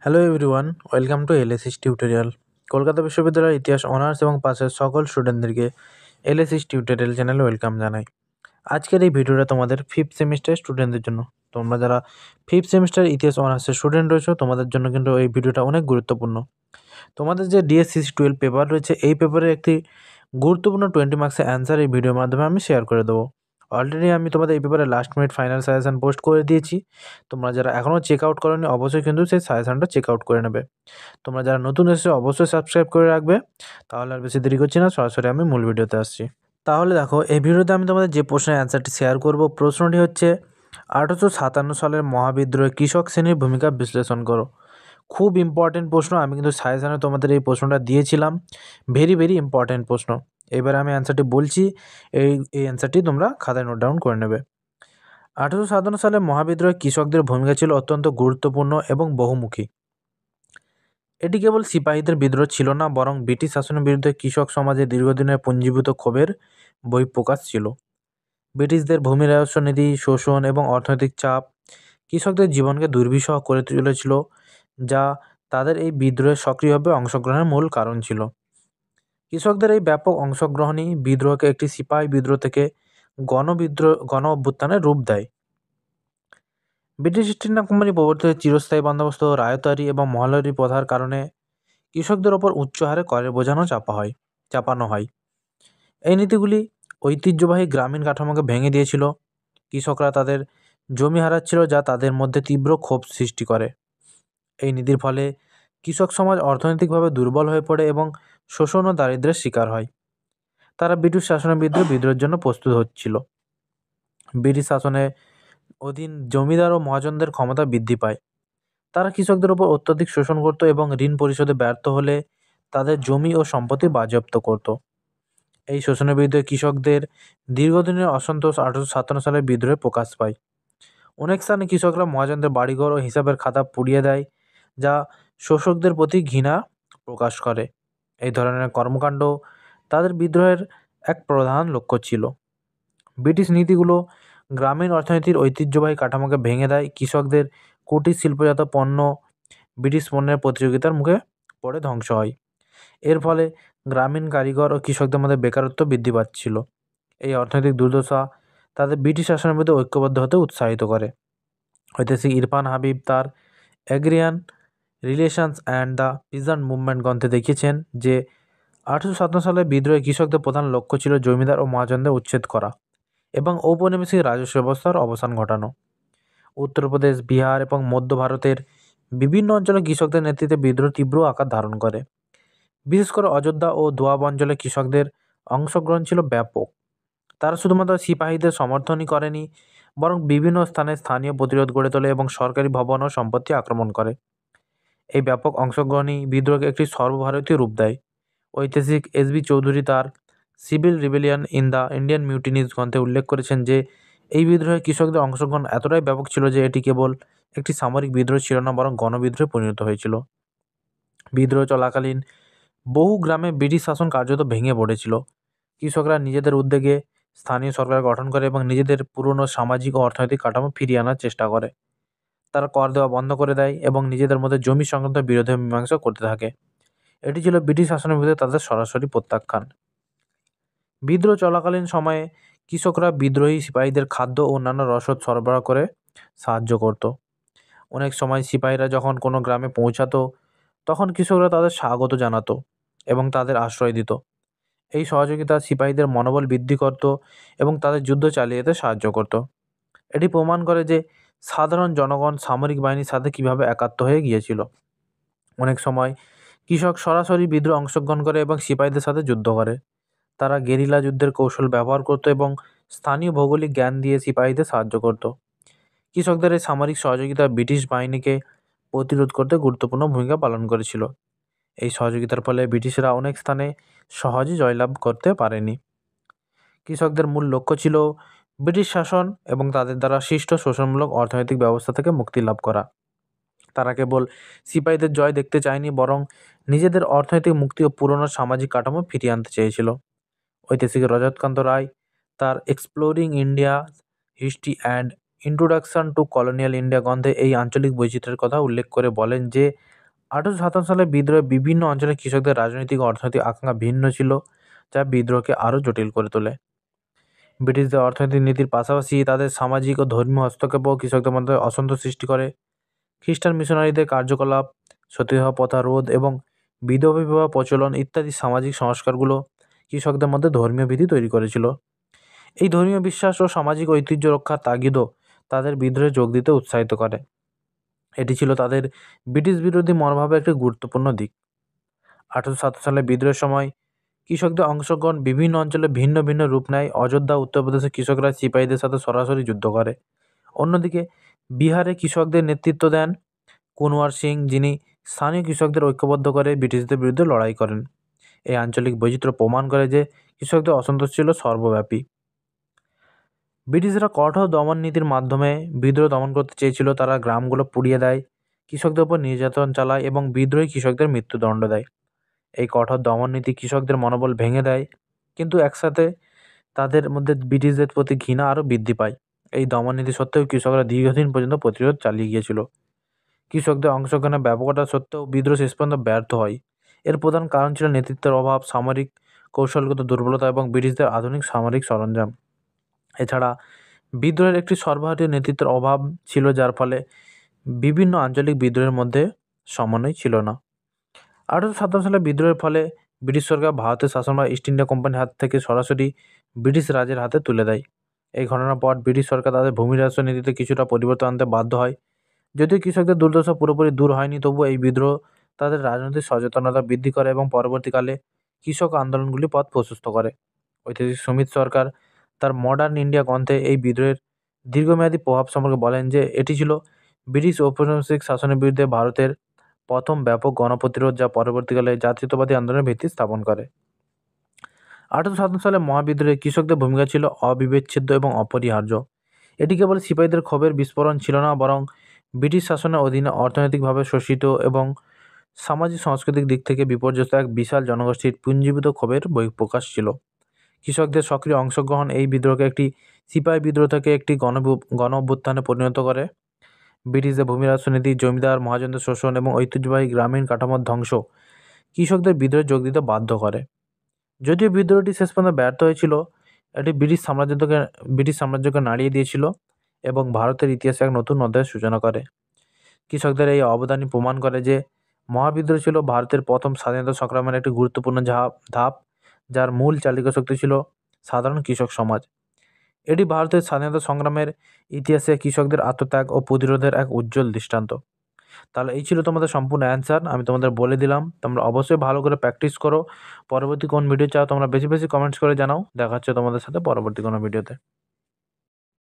Hello everyone, welcome to LSIS tutorial. Kolkata বিশ্ববিদ্যালয়ের ইতিহাস honours এবং পাশের সকল স্টুডেন্টদেরকে এলএসিস টিউটোরিয়াল চ্যানেলে ওয়েলকাম জানাই। আজকের এই ভিডিওটা তোমাদের ফিফথ সেমিস্টার স্টুডেন্টদের জন্য। তোমরা যারা ফিফথ সেমিস্টার ইতিহাস অনার্সের স্টুডেন্ট রয়েছো, তোমাদের জন্য কিন্তু এই ভিডিওটা অনেক গুরুত্বপূর্ণ। তোমাদের যে ডিএসসিসি 12 পেপার রয়েছে, এই পেপারের একটি গুরুত্বপূর্ণ 20 মার্কসের অ্যান্সার এই ভিডিওর মাধ্যমে আমি শেয়ার করে দেবো। অলরেডি আমি তোমাদের এই পেপারে last minute final suggestion post করে দিয়েছি। তোমরা যারা এখনও চেক আউট করোনি, অবশ্যই কিন্তু সেই সাজেশনটা চেক আউট করে নেবে। তোমরা যারা নতুন এসেছো অবশ্যই সাবস্ক্রাইব করে রাখবে। তাহলে আর বেশি দেরি করছি না, সরাসরি আমি মূল ভিডিওতে আসছি। তাহলে দেখো, এই ভিডিওতে আমি তোমাদের যে প্রশ্নের অ্যান্সারটি শেয়ার করব, প্রশ্নটি হচ্ছে 1857 সালের মহাবিদ্রোহে কৃষক শ্রেণীর ভূমিকা বিশ্লেষণ করো। খুব ইম্পর্টেন্ট প্রশ্ন। আমি কিন্তু সাজেশনে তোমাদের এই প্রশ্নটা দিয়েছিলাম। ভেরি ভেরি ইম্পর্টেন্ট প্রশ্ন। এবার আমি অ্যান্সারটি বলছি, এই অ্যান্সারটি তোমরা খাতায় নোট ডাউন করে নেবে। 1857 সালে মহাবিদ্রোহে কৃষকদের ভূমিকা ছিল অত্যন্ত গুরুত্বপূর্ণ এবং বহুমুখী। এটি কেবল সিপাহীদের বিদ্রোহ ছিল না, বরং ব্রিটিশ শাসনের বিরুদ্ধে কৃষক সমাজে দীর্ঘদিনের পুঞ্জীভূত ক্ষোভের বহিঃপ্রকাশ ছিল। ব্রিটিশদের ভূমি রাজস্ব নীতি, শোষণ এবং অর্থনৈতিক চাপ কৃষকদের জীবনকে দুর্বিষহ করে তুলেছিল, যা তাদের এই বিদ্রোহে সক্রিয়ভাবে অংশগ্রহণের মূল কারণ ছিল। কৃষকদের এই ব্যাপক অংশগ্রহণই বিদ্রোহকে একটি সিপাহী বিদ্রোহ থেকে গণ অভ্যুত্থানের রূপ দেয়। ব্রিটিশ ইস্ট ইন্ডিয়া কোম্পানি প্রবর্তিত চিরস্থায়ী বন্দোবস্ত, রায়তারি এবং মহালরি প্রথার কারণে কৃষকদের ওপর উচ্চ হারে করের বোঝানো চাপানো হয়। এই নীতিগুলি ঐতিহ্যবাহী গ্রামীণ কাঠামোকে ভেঙে দিয়েছিল। কৃষকরা তাদের জমি হারাচ্ছিল, যা তাদের মধ্যে তীব্র ক্ষোভ সৃষ্টি করে। এই নীতির ফলে কৃষক সমাজ অর্থনৈতিকভাবে দুর্বল হয়ে পড়ে এবং শোষণ ও দারিদ্র্যের শিকার হয়। তারা ব্রিটিশ শাসনের বিরুদ্ধে বিদ্রোহের জন্য প্রস্তুত হচ্ছিল। ব্রিটিশ শাসনে অধীন জমিদার ও মহাজনদের ক্ষমতা বৃদ্ধি পায়। তারা কৃষকদের উপর অত্যধিক শোষণ করত এবং ঋণ পরিশোধে ব্যর্থ হলে তাদের জমি ও সম্পত্তি বাজেয়াপ্ত করত। এই শোষণের বিরুদ্ধে কৃষকদের দীর্ঘদিনের অসন্তোষ 1857 সালের বিদ্রোহে প্রকাশ পায়। অনেক স্থানে কৃষকরা মহাজনদের বাড়িঘর ও হিসাবের খাতা পুড়িয়ে দেয়, যা শোষকদের প্রতি ঘৃণা প্রকাশ করে। এই ধরনের কর্মকাণ্ড তাদের বিদ্রোহের এক প্রধান লক্ষ্য ছিল। ব্রিটিশ নীতিগুলো গ্রামীণ অর্থনীতির ঐতিহ্যবাহী কাঠামোকে ভেঙে দেয়। কৃষকদের কুটির শিল্পজাত পণ্য ব্রিটিশ পণ্যের প্রতিযোগিতার মুখে পড়ে ধ্বংস হয়। এর ফলে গ্রামীণ কারিগর ও কৃষকদের মধ্যে বেকারত্ব বৃদ্ধি পাচ্ছিল। এই অর্থনৈতিক দুর্দশা তাদের ব্রিটিশ শাসনের মধ্যে ঐক্যবদ্ধ হতে উৎসাহিত করে। ঐতিহাসিক ইরফান হাবিব তার agrarian relations and the peasant movement গ্রন্থে দেখিয়েছেন যে 1857 সালে বিদ্রোহে কৃষকদের প্রধান লক্ষ্য ছিল জমিদার ও মহাজনদের উচ্ছেদ করা এবং ঔপনিবেশিক রাজস্ব ব্যবস্থার অবসান ঘটানো। উত্তরপ্রদেশ, বিহার এবং মধ্য ভারতের বিভিন্ন অঞ্চলে কৃষকদের নেতৃত্বে বিদ্রোহ তীব্র আকার ধারণ করে। বিশেষ করে অযোধ্যা ও দোয়াব অঞ্চলে কৃষকদের অংশগ্রহণ ছিল ব্যাপক। তারা শুধুমাত্র সিপাহীদের সমর্থনই করেনি, বরং বিভিন্ন স্থানে স্থানীয় প্রতিরোধ গড়ে তোলে এবং সরকারি ভবন ও সম্পত্তি আক্রমণ করে। এই ব্যাপক অংশগ্রহণই বিদ্রোহকে একটি সর্বভারতীয় রূপ দেয়। ঐতিহাসিক এস.বি. চৌধুরী তার civil rebellion in the Indian mutinies গ্রন্থে উল্লেখ করেছেন যে এই বিদ্রোহে কৃষকদের অংশগ্রহণ এতটাই ব্যাপক ছিল যে এটি কেবল একটি সামরিক বিদ্রোহ ছিল না, বরং গণবিদ্রোহে পরিণত হয়েছিল। বিদ্রোহ চলাকালীন বহু গ্রামে ব্রিটিশ শাসন কার্যত ভেঙে পড়েছিল। কৃষকরা নিজেদের উদ্যোগে স্থানীয় সরকার গঠন করে এবং নিজেদের পুরনো সামাজিক ও অর্থনৈতিক কাঠামো ফিরিয়ে আনার চেষ্টা করে। তারা কর দেওয়া বন্ধ করে দেয় এবং নিজেদের মধ্যে জমি সংক্রান্ত বিরোধে মীমাংসা করতে থাকে। এটি ছিল ব্রিটিশ শাসনের বিরুদ্ধে তাদের সরাসরি প্রত্যাখ্যান। বিদ্রোহ চলাকালীন সময়ে কৃষকরা বিদ্রোহী সিপাহীদের খাদ্য ও অন্যান্য রসদ সরবরাহ করে সাহায্য করত। অনেক সময় সিপাহীরা যখন কোনো গ্রামে পৌঁছাতো, তখন কৃষকরা তাদের স্বাগত জানাতো এবং তাদের আশ্রয় দিত। এই সহযোগিতা সিপাহীদের মনোবল বৃদ্ধি করত এবং তাদের যুদ্ধ চালিয়ে যেতে সাহায্য করত। এটি প্রমাণ করে যে সাধারণ জনগণ সামরিক বাহিনীর সাথে কীভাবে একাত্ম হয়ে গিয়েছিল। অনেক সময় কৃষক সরাসরি বিদ্রোহে অংশগ্রহণ করে এবং সিপাহীদের সাথে যুদ্ধ করে। তারা গেরিলা যুদ্ধের কৌশল ব্যবহার করত এবং স্থানীয় ভৌগোলিক জ্ঞান দিয়ে সিপাহীদের সাহায্য করত। কৃষকদের এই সামরিক সহযোগিতা ব্রিটিশ বাহিনীকে প্রতিরোধ করতে গুরুত্বপূর্ণ ভূমিকা পালন করেছিল। এই সহযোগিতার ফলে ব্রিটিশরা অনেক স্থানে সহজে জয়লাভ করতে পারেনি। কৃষকদের মূল লক্ষ্য ছিল ব্রিটিশ শাসন এবং তাদের দ্বারা সৃষ্ট শোষণমূলক অর্থনৈতিক ব্যবস্থা থেকে মুক্তি লাভ করা। তারা কেবল সিপাহীদের জয় দেখতে চায়নি, বরং নিজেদের অর্থনৈতিক মুক্তি ও পুরনো সামাজিক কাঠামো ফিরিয়ে আনতে চেয়েছিল। ঐতিহাসিক রজতকান্ত রায় তার exploring India history and introduction to colonial India গ্রন্থে এই আঞ্চলিক বৈচিত্র্যের কথা উল্লেখ করে বলেন যে 1857 সালে বিদ্রোহে বিভিন্ন অঞ্চলের কৃষকদের রাজনৈতিক ও অর্থনৈতিক আকাঙ্ক্ষা ভিন্ন ছিল, যা বিদ্রোহকে আরও জটিল করে তোলে। ব্রিটিশদের অর্থনৈতিক নীতির পাশাপাশি তাদের সামাজিক ও ধর্মীয় হস্তক্ষেপও কৃষকদের মধ্যে অসন্তোষ সৃষ্টি করে। খ্রিস্টান মিশনারিদের কার্যকলাপ, সতীদাহ প্রথা রোধ এবং বিধবা বিবাহ প্রচলন ইত্যাদি সামাজিক সংস্কারগুলো কৃষকদের মধ্যে ধর্মীয় ভীতি তৈরি করেছিল। এই ধর্মীয় বিশ্বাস ও সামাজিক ঐতিহ্য রক্ষার তাগিদও তাদের বিদ্রোহে যোগ দিতে উৎসাহিত করে। এটি ছিল তাদের ব্রিটিশ বিরোধী মনোভাবের একটি গুরুত্বপূর্ণ দিক। 1857 সালে বিদ্রোহের সময় কৃষকদের অংশগ্রহণ বিভিন্ন অঞ্চলে ভিন্ন ভিন্ন রূপ নেয়। অযোধ্যা, উত্তরপ্রদেশের কৃষকরা সিপাহীদের সাথে সরাসরি যুদ্ধ করে। অন্যদিকে বিহারে কৃষকদের নেতৃত্ব দেন কুনওয়ার সিং, যিনি স্থানীয় কৃষকদের ঐক্যবদ্ধ করে ব্রিটিশদের বিরুদ্ধে লড়াই করেন। এই আঞ্চলিক বৈচিত্র্য প্রমাণ করে যে কৃষকদের অসন্তোষ ছিল সর্বব্যাপী। ব্রিটিশরা কঠোর দমন নীতির মাধ্যমে বিদ্রোহ দমন করতে চেয়েছিল। তারা গ্রামগুলো পুড়িয়ে দেয়, কৃষকদের উপর নির্যাতন চালায় এবং বিদ্রোহী কৃষকদের মৃত্যুদণ্ড দেয়। এই কঠোর দমন নীতি কৃষকদের মনোবল ভেঙে দেয়, কিন্তু একসাথে তাদের মধ্যে ব্রিটিশদের প্রতি ঘৃণা আরও বৃদ্ধি পায়। এই দমন নীতি সত্ত্বেও কৃষকরা দীর্ঘদিন পর্যন্ত প্রতিরোধ চালিয়ে গিয়েছিল। কৃষকদের অংশগ্রহণের ব্যাপকতা সত্ত্বেও বিদ্রোহ শেষ পর্যন্ত ব্যর্থ হয়। এর প্রধান কারণ ছিল নেতৃত্বের অভাব, সামরিক কৌশলগত দুর্বলতা এবং ব্রিটিশদের আধুনিক সামরিক সরঞ্জাম। এছাড়া বিদ্রোহের একটি সর্বভারতীয় নেতৃত্বের অভাব ছিল, যার ফলে বিভিন্ন আঞ্চলিক বিদ্রোহের মধ্যে সমন্বয় ছিল না। 1857 সালে বিদ্রোহের ফলে ব্রিটিশ সরকার ভারতের শাসনভার ইস্ট ইন্ডিয়া কোম্পানির হাত থেকে সরাসরি ব্রিটিশ রাজের হাতে তুলে দেয়। এই ঘটনার পর ব্রিটিশ সরকার তাদের ভূমি রাজস্ব নীতিতে কিছুটা পরিবর্তন আনতে বাধ্য হয়। যদিও কৃষকদের দুর্দশা পুরোপুরি দূর হয়নি, তবুও এই বিদ্রোহ তাদের রাজনৈতিক সচেতনতা বৃদ্ধি করে এবং পরবর্তীকালে কৃষক আন্দোলনগুলি পথ প্রশস্ত করে। ঐতিহাসিক সুমিত সরকার তার মডার্ন ইন্ডিয়া গ্রন্থে এই বিদ্রোহের দীর্ঘমেয়াদী প্রভাব সম্পর্কে বলেন যে এটি ছিল ব্রিটিশ ঔপনিবেশিক শাসনের বিরুদ্ধে ভারতের প্রথম ব্যাপক গণপ্রতিরোধ, যা পরবর্তীকালে জাতীয়তাবাদী আন্দোলনের ভিত্তি স্থাপন করে। 1857 সালে মহাবিদ্রোহে কৃষকদের ভূমিকা ছিল অবিচ্ছেদ্য এবং অপরিহার্য। এটি কেবল সিপাহীদের ক্ষোভের বিস্ফোরণ ছিল না, বরং ব্রিটিশ শাসনের অধীনে অর্থনৈতিকভাবে শোষিত এবং সামাজিক সাংস্কৃতিক দিক থেকে বিপর্যস্ত এক বিশাল জনগোষ্ঠীর পুঞ্জীভূত ক্ষোভের বহিঃপ্রকাশ ছিল। কৃষকদের সক্রিয় অংশগ্রহণ এই বিদ্রোহকে একটি সিপাহী বিদ্রোহ থেকে একটি গণ অভ্যুত্থানে পরিণত করে। ব্রিটিশদের ভূমি রাজস্ব নীতি, জমিদার মহাজনদের শোষণ এবং ঐতিহ্যবাহী গ্রামীণ কাঠামোর ধ্বংস কৃষকদের বিদ্রোহে যোগ দিতে বাধ্য করে। যদিও বিদ্রোহটি শেষ পর্যন্ত ব্যর্থ হয়েছিল, এটি ব্রিটিশ সাম্রাজ্যকে নাড়িয়ে দিয়েছিল এবং ভারতের ইতিহাসে এক নতুন অধ্যায়ের সূচনা করে। কৃষকদের এই অবদানই প্রমাণ করে যে মহাবিদ্রোহ ছিল ভারতের প্রথম স্বাধীনতা সংগ্রামের একটি গুরুত্বপূর্ণ ধাপ, যার মূল চালিকা শক্তি ছিল সাধারণ কৃষক সমাজ। এটি ভারতের স্বাধীনতা সংগ্রামের ইতিহাসে কৃষকদের আত্মত্যাগ ও প্রতিরোধের এক উজ্জ্বল দৃষ্টান্ত। তাহলে এই ছিল তোমাদের সম্পূর্ণ অ্যান্সার। আমি তোমাদের বলে দিলাম, তোমরা অবশ্যই ভালো করে প্র্যাকটিস করো। পরবর্তী কোন ভিডিও চাও তোমরা বেশি বেশি কমেন্টস করে জানাও। দেখা হচ্ছে তোমাদের সাথে পরবর্তী কোনো ভিডিওতে।